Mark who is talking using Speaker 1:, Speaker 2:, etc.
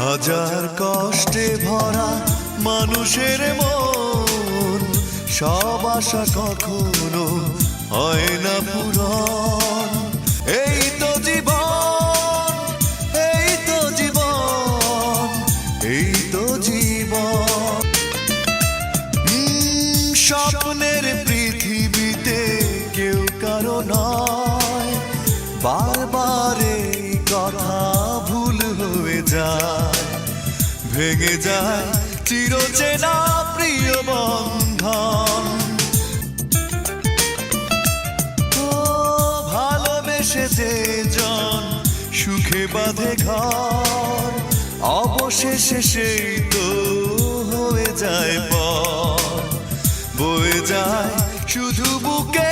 Speaker 1: হাজার কষ্টে ভরা মানুষের মন, সব আশা কখনো হয় না পূরণ। এই তো জীবন, এই তো জীবন, এই তো জীবন। স্বপ্নের পৃথিবীতে কেউ কারো নয়, বারবার এই কথা ভুল হয়ে যায়, ভেঙে যায় চিরচেনা প্রিয় বন্ধন। ও ভালোবেসে যে জন সুখে বাঁধে ঘর, অবশেষে সেই তো হয়ে যায় পর, বয়ে যায় শুধু বুকে